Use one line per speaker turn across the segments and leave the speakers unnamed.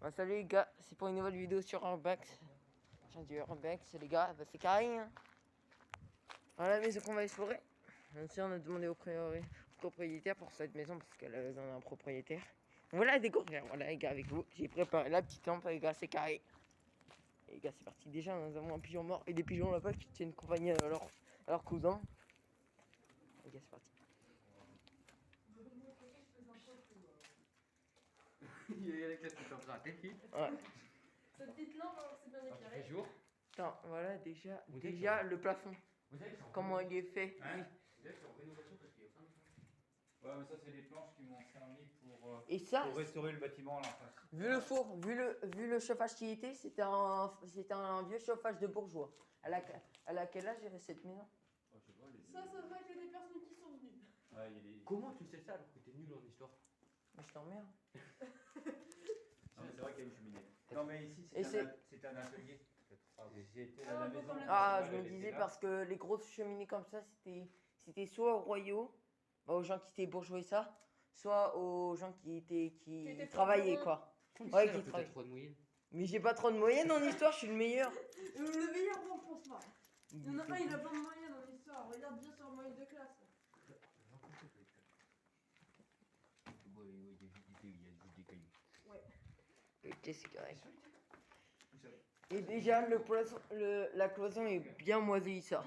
Bah, salut les gars, c'est pour une nouvelle vidéo sur Urbex. J'ai du Urbex, les gars, bah, c'est carré. Hein. Voilà la maison qu'on va explorer. Aussi, on a demandé au propriétaire pour cette maison parce qu'elle a besoin d'un propriétaire. Voilà à découvrir, voilà les gars, avec vous. J'ai préparé la petite lampe, les gars, c'est carré. Et les gars, c'est parti. Déjà, nous avons un pigeon mort et des pigeons là-bas qui tiennent compagnie à leur cousin. Les gars, c'est parti.
Il y a la classe qui est en train de
Ouais.
Cette petite lampe, alors c'est bien éclairé.
fait jour.
Attends, voilà déjà le plafond.
Vous savez que c'est en
Comment il est fait.
Hein vous savez que c'est en rénovation parce qu'il y a plein de choses. Ouais, mais ça, c'est des planches qui m'ont servi
Et ça,
pour restaurer le bâtiment là en face.
vu le four, vu le chauffage qui était, c'était un vieux chauffage de bourgeois. Elle a quel âge cette maison?
Oh, je vois, les...
Ça va être des personnes qui sont venues.
Ouais, il y a des... Comment tu sais ça alors que t'es nul en histoire?
Mais je t'emmerde.
Non, mais c'est vrai qu'il y a une cheminée. Non, mais ici,
Et
c'est un atelier. J'étais à la maison.
Ah, je me disais parce que les grosses cheminées comme ça, c'était soit aux royaux, aux gens qui étaient bourgeois et ça, soit aux gens qui travaillaient quoi. Ouais, qui travaillaient.
trop de moyenne.
Mais j'ai pas trop de moyenne en histoire, je suis le meilleur.
Le meilleur, bon, je pense pas. Il y en a un, il a pas de moyenne en histoire. Regarde bien sur la moyenne de classe.
Il y a juste des cailloux.
Ouais.
Ok, c'est correct. Et déjà, la cloison est bien moisie, ça.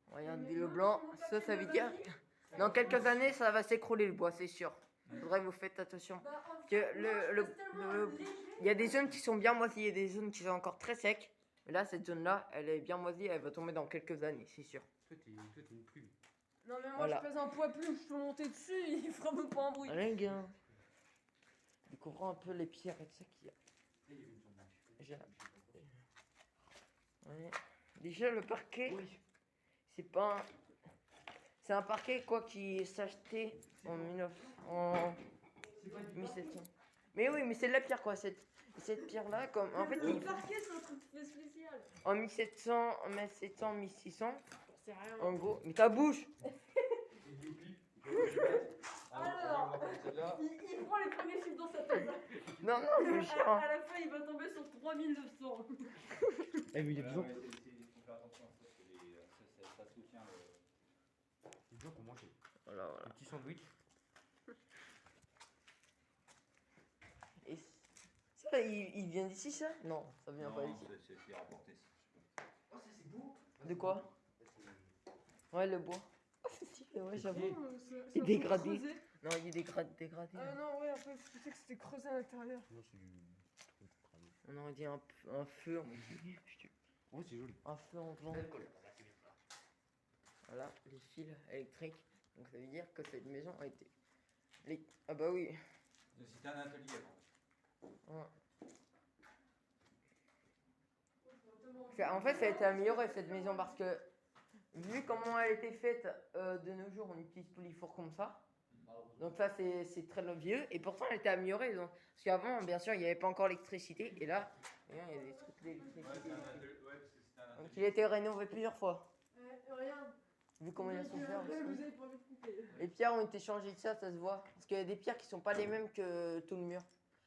Regardez le blanc, ça veut dire... Dans quelques années, ça va s'écrouler le bois, c'est sûr. Faudrait que vous faites attention. Il y a des zones qui sont bien moisies et des zones qui sont encore très secs. Mais là, cette zone-là, elle est bien moisie, elle va tomber dans quelques années, c'est sûr.
Toi, t'es une plume.
Non, mais moi,
Voilà.
je pèse un poids plume, je peux monter dessus, il fera même pas un bruit.
Allez, gars. Découvrons un peu les pierres et tout ça qu'il y a. Déjà, ouais. Déjà le parquet, c'est pas un... C'est un parquet quoi qui s'achetait en 1700. Mais oui, mais c'est de la pierre quoi, cette pierre là comme en fait
Le parquet, c'est un truc spécial.
en 1700, 1700, 1600
C'est rien.
en gros, mais ta bouche.
Alors, il prend les premiers chiffres dans sa tête.
Non non, je chien.
À la fin, il va tomber sur 3900.
Eh, mais il y a besoin. Il faut faire attention à ça, parce que ça soutient le. Il faut qu'on mange
Voilà.
un petit sandwich.
Et ça, il vient d'ici ça? Non, ça vient pas d'ici.
C'est rapporté ça. Oh, ça c'est beau.
De quoi? Ouais, le bois. Oh, c'est stylé, ouais, j'avoue.
C'est
dégradé. Non, il est dégradé.
Ah non, ouais, après, je pensais que c'était creusé à l'intérieur.
Non, c'est du.
On aurait dit un feu.
Ouais, c'est joli.
Un feu en blanc. Voilà, les fils électriques. Donc ça veut dire que cette maison a été... Ah bah oui.
C'était un atelier avant.
Ouais. En fait, ça a été amélioré cette maison parce que vu comment elle a été faite de nos jours, on utilise plus les fours comme ça. Donc ça, c'est très vieux. Et pourtant, elle a été améliorée. Donc, parce qu'avant, bien sûr, il n'y avait pas encore l'électricité. Et là, il y a des trucs d'électricité. Donc il a été rénové plusieurs fois.
Regarde.
Vu comment ils sont faits
Vous
aussi.
avez pas envie de couper.
Les pierres ont été changées de ça se voit. Parce qu'il y a des pierres qui sont pas les mêmes que tout le mur.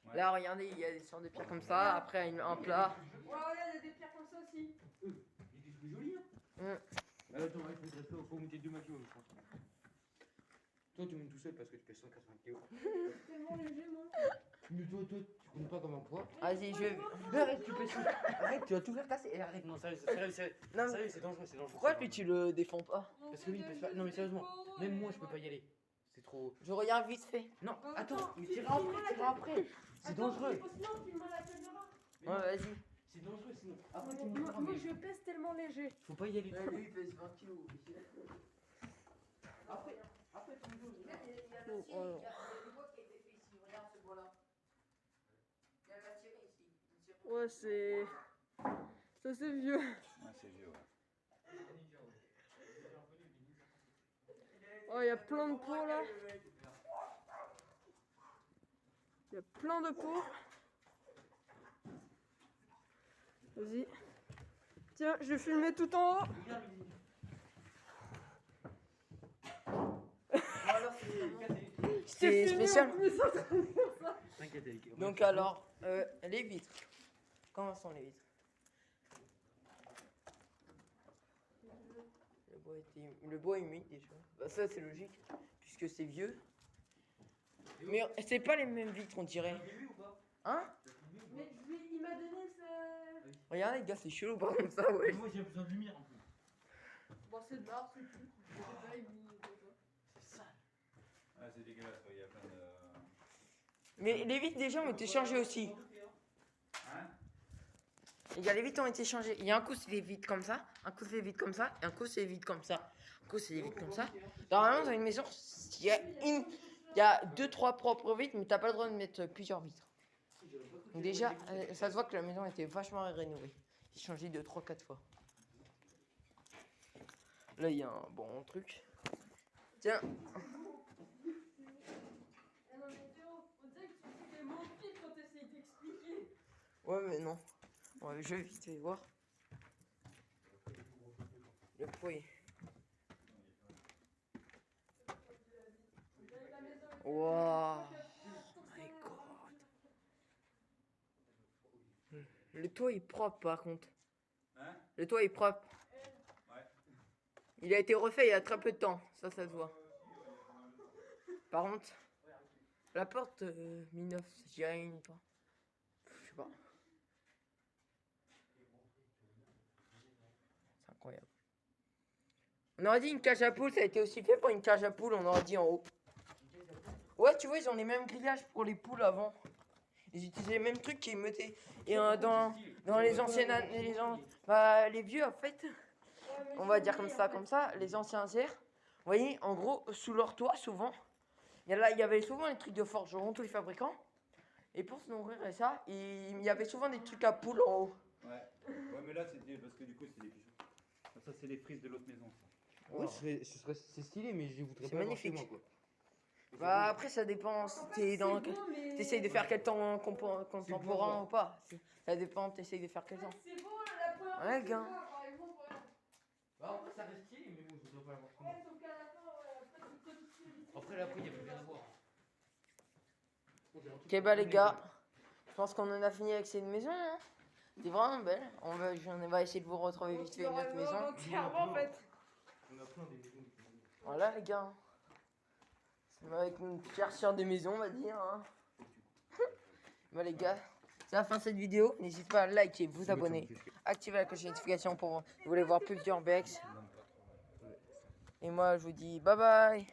Ouais.
Là, regardez, il y a des sortes de pierres comme ça. Après, un plat.
Ouais, regarde, il y a des pierres comme ça aussi.
Il était plus joli, hein. Attends, il faut monter 2 maximum, je pense. Toi, tu montes tout seul parce que tu pèses 180 kg.
C'est tellement léger, moi.
Mais toi, tu comptes pas comme un poids.
Vas-y, arrête, tu peux arrête, tu vas tout faire casser. Et arrête.
Non, sérieux,
Non,
c'est dangereux, c'est dangereux.
pourquoi lui tu le défends pas?
Parce que lui, il pèse pas. Non, mais sérieusement, même moi, je peux pas y aller. C'est trop.
Je regarde vite fait.
Non,
Attends,
attends, mais t'iras après. C'est dangereux.
Sinon, filme la caméra.
Ouais, vas-y.
C'est dangereux sinon. Après, tu me
Moi, je pèse tellement léger.
Faut pas y aller.
Lui, il pèse 20 kilos.
Après, tu me dis.
Il y a le bois qui a été fait ici. Regarde ce bois-là. Il y a la série ici.
Ouais, c'est. Ça, c'est vieux.
Ouais, c'est vieux, ouais.
Oh, il y a plein de pots là. Il y a plein de pots. Vas-y. Tiens, je vais filmer tout en haut.
Alors, c'est c'est spécial.
T'inquiète, Eric.
Donc alors, les vitres. Comment sont les vitres? Le bois est humide déjà. Bah ça c'est logique, puisque c'est vieux. Mais c'est pas les mêmes vitres on dirait. Hein?
Mais il m'a donné ça.
Regardez les gars, c'est chelou par contre ça, ouais.
Moi j'ai besoin de lumière en plus.
Bon, c'est de l'art, c'est tout. Je sais pas, il dit
C'est sale.
Ah, c'est dégueulasse, il y a plein de.
Mais les vitres déjà ont été changées aussi.
Hein?
Les gars, les vitres ont été changées. Il y a un coup c'est des vitres comme ça, un coup c'est des vitres comme ça, et un coup c'est des vitres comme ça. Un coup c'est des vitres comme ça. Normalement dans une maison, il y a 2-3 propres vitres, mais t'as pas le droit de mettre plusieurs vitres. Donc déjà, ça se voit que la maison était vachement rénovée. J'ai changé 2, 3, 4 fois. Là, il y a un bon truc. Tiens.
Ah non, mais Théo, on dirait que tu fais mentir quand t'essayes d'expliquer.
Ouais, mais non. Ouais, je vais vite fait voir. Le poids. Wow. My God. Le toit est propre par contre.
Hein?
Le toit est propre.
Ouais.
Il a été refait il y a très peu de temps. Ça se voit. Par contre, la porte 19, je dirais une pas. Je sais pas. C'est incroyable. On aurait dit une cage à poules, ça a été aussi fait pour une cage à poules, on aurait dit en haut. Ouais, tu vois, ils ont les mêmes grillages pour les poules avant. Ils utilisaient les mêmes trucs qu'ils mettaient. Et dans les anciennes les vieux en fait, on va dire comme ça, les anciens airs. Vous voyez, en gros, sous leur toit, souvent, il y avait souvent les trucs de forgeron, tous les fabricants. Et pour se nourrir et ça, il y avait souvent des trucs à poules en haut.
Ouais. Ouais, mais là, c'était parce que du coup, c'est des pigeons. Ça, c'est les frises de l'autre maison, ça.
Ouais, c'est stylé, mais je voudrais
C'est
pas l'avoir chez
magnifique.
moi, quoi.
Bah après ça dépend si t'es dans t'essayes de faire quel temps contemporain ou pas. Ça dépend, t'essayes de faire quel temps.
C'est beau, la première fois
Ouais,
que
gars.
je vois, par exemple, regarde.
Bah, après, ça reste stylé, mais bon, je voudrais pas l'avoir chez moi.
Ouais, sauf qu'à la fin, après, tu peux tout faire.
Après, là, il y a plus rien à voir.
Ok bah les gars, je pense qu'on en a fini avec cette maison. Hein. C'est vraiment belle. On va essayer de vous retrouver vite fait une autre maison.
Entièrement, en fait.
On a plein des maisons.
Voilà les gars. Avec une chercheur de maison on va dire. Hein. Bah les gars, c'est la fin de cette vidéo. N'hésitez pas à liker, vous abonner, activer la cloche de notification pour vous voulez voir plusieurs bex. Et moi je vous dis bye bye.